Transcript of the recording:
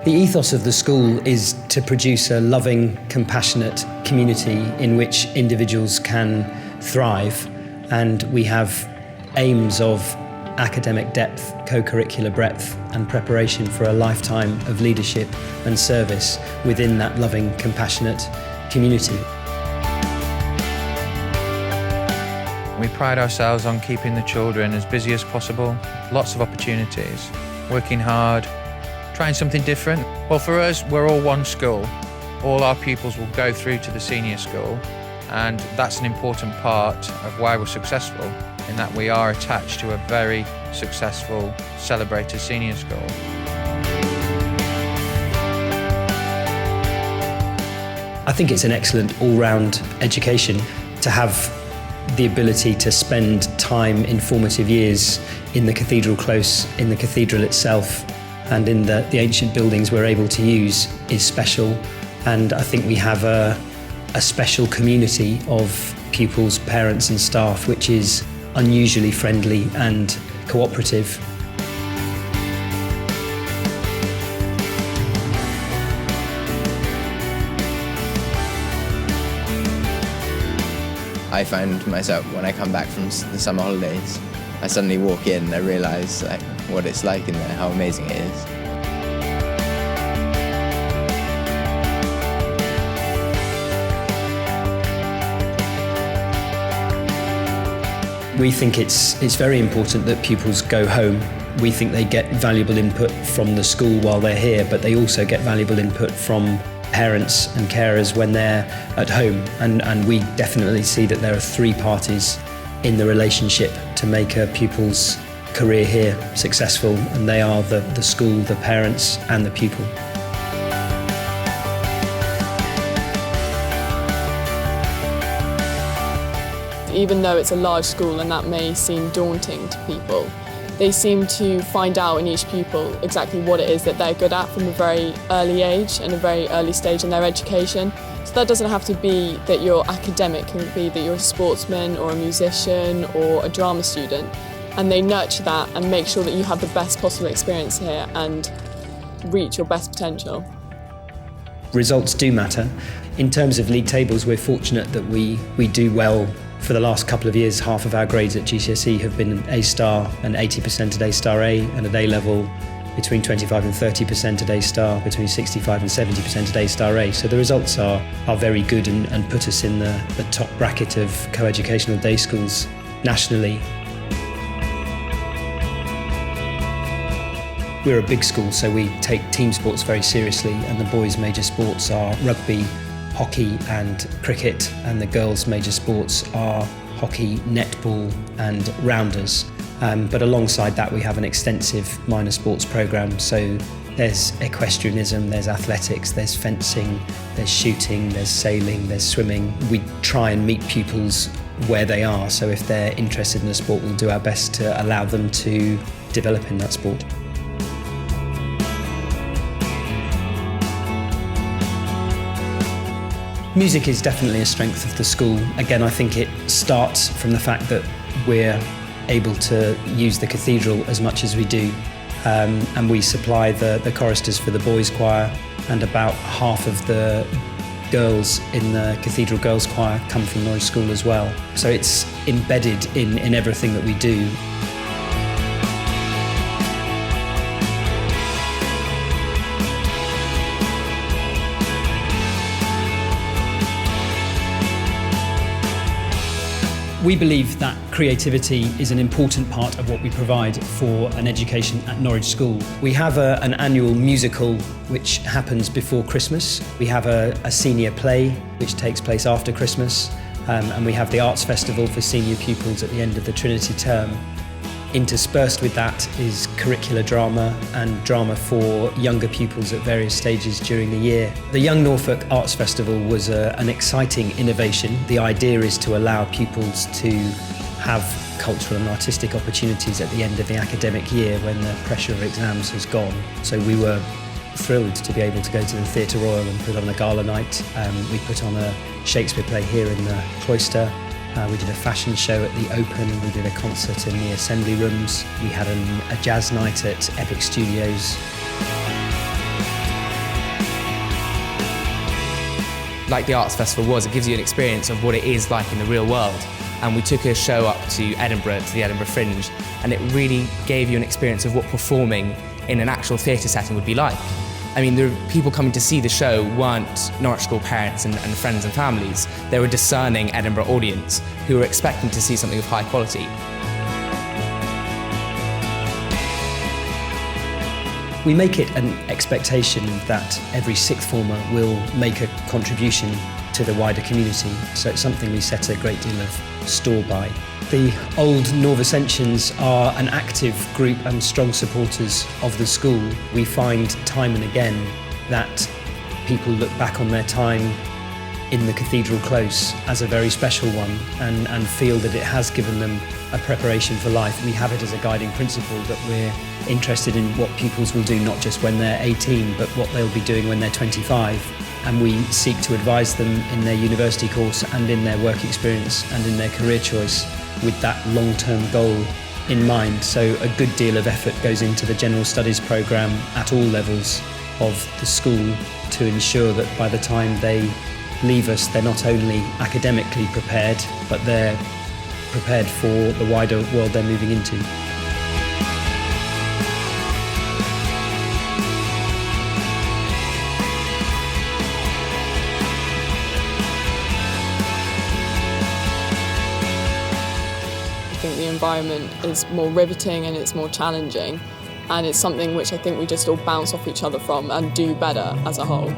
The ethos of the school is to produce a loving, compassionate community in which individuals can thrive, and we have aims of academic depth, co-curricular breadth and preparation for a lifetime of leadership and service within that loving, compassionate community. We pride ourselves on keeping the children as busy as possible, lots of opportunities, working hard, trying something different. Well, for us, we're all one school. All our pupils will go through to the senior school, and that's an important part of why we're successful, in that we are attached to a very successful, celebrated senior school. I think it's an excellent all-round education to have the ability to spend time in formative years in the cathedral close, in the cathedral itself, and in the ancient buildings we're able to use is special. And I think we have a special community of pupils, parents and staff which is unusually friendly and cooperative. I find myself, when I come back from the summer holidays, I suddenly walk in and I realise what it's like in there, how amazing it is. We think it's very important that pupils go home. We think they get valuable input from the school while they're here, but they also get valuable input from parents and carers when they're at home. And we definitely see that there are three parties in the relationship to make a pupil's career here successful, and they are the school, the parents and the pupil. Even though it's a large school and that may seem daunting to people, they seem to find out in each pupil exactly what it is that they're good at from a very early age and a very early stage in their education. So that doesn't have to be that you're academic, it can be that you're a sportsman or a musician or a drama student, and they nurture that and make sure that you have the best possible experience here and reach your best potential. Results do matter. In terms of league tables, we're fortunate that we do well. For the last couple of years, half of our grades at GCSE have been A-star and 80% at A-star A, and at A-level between 25 and 30% at A-star, between 65 and 70% at A-star A. So the results are very good and put us in the top bracket of co-educational day schools nationally. We're a big school, so we take team sports very seriously, and the boys' major sports are rugby, hockey and cricket, and the girls' major sports are hockey, netball and rounders. But alongside that we have an extensive minor sports programme, so there's equestrianism, there's athletics, there's fencing, there's shooting, there's sailing, there's swimming. We try and meet pupils where they are, so if they're interested in a sport we'll do our best to allow them to develop in that sport. Music is definitely a strength of the school. Again, I think it starts from the fact that we're able to use the cathedral as much as we do, and we supply the choristers for the boys' choir, and about half of the girls in the cathedral girls' choir come from Norwich School as well. So it's embedded in everything that we do. We believe that creativity is an important part of what we provide for an education at Norwich School. We have an annual musical which happens before Christmas. We have a senior play which takes place after Christmas, and we have the Arts Festival for senior pupils at the end of the Trinity term. Interspersed with that is curricular drama and drama for younger pupils at various stages during the year. The Young Norfolk Arts Festival was an exciting innovation. The idea is to allow pupils to have cultural and artistic opportunities at the end of the academic year when the pressure of exams has gone. So we were thrilled to be able to go to the Theatre Royal and put on a gala night. We put on a Shakespeare play here in the cloister. We did a fashion show at the Open, we did a concert in the Assembly Rooms, we had a jazz night at Epic Studios. like the Arts Festival was, it gives you an experience of what it is like in the real world. And we took a show up to Edinburgh, to the Edinburgh Fringe, and it really gave you an experience of what performing in an actual theatre setting would be like. I mean, the people coming to see the show weren't Norwich School parents and friends and families. They were a discerning Edinburgh audience who were expecting to see something of high quality. We make it an expectation that every sixth former will make a contribution to the wider community, so it's something we set a great deal of store by. The old Norvicensians are an active group and strong supporters of the school. We find time and again that people look back on their time in the Cathedral Close as a very special one and feel that it has given them a preparation for life. We have it as a guiding principle that we're interested in what pupils will do not just when they're 18 but what they'll be doing when they're 25. And we seek to advise them in their university course and in their work experience and in their career choice with that long-term goal in mind. So a good deal of effort goes into the general studies programme at all levels of the school to ensure that by the time they leave us, they're not only academically prepared, but they're prepared for the wider world they're moving into. I think the environment is more riveting and it's more challenging, and it's something which I think we just all bounce off each other from and do better as a whole.